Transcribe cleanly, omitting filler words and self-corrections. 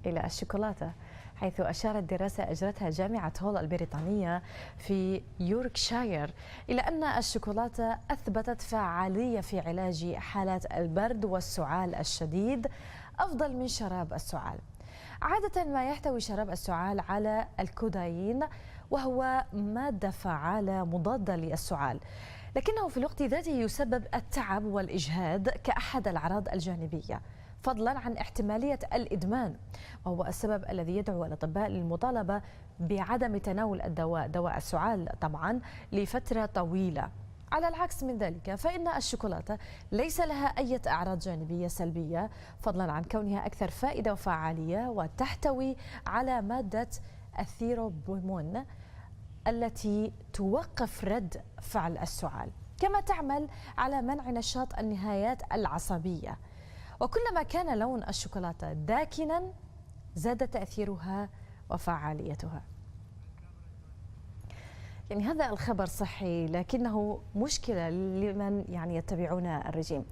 إلى الشوكولاتة، حيث أشارت دراسة أجرتها جامعة هول البريطانية في يوركشاير إلى أن الشوكولاتة أثبتت فعالية في علاج حالات البرد والسعال الشديد أفضل من شراب السعال. عادة ما يحتوي شراب السعال على الكودايين، وهو مادة فعالة مضادة للسعال، لكنه في الوقت ذاته يسبب التعب والإجهاد كأحد الأعراض الجانبية، فضلا عن احتمالية الإدمان، وهو السبب الذي يدعو الأطباء للمطالبة بعدم تناول دواء السعال طبعا لفترة طويلة. على العكس من ذلك فإن الشوكولاتة ليس لها أي أعراض جانبية سلبية، فضلا عن كونها أكثر فائدة وفعالية، وتحتوي على مادة الثيروبومون التي توقف رد فعل السعال، كما تعمل على منع نشاط النهايات العصبية. وكلما كان لون الشوكولاتة داكنا زاد تأثيرها وفعاليتها. يعني هذا الخبر صحي، لكنه مشكلة لمن يتبعون الرجيم.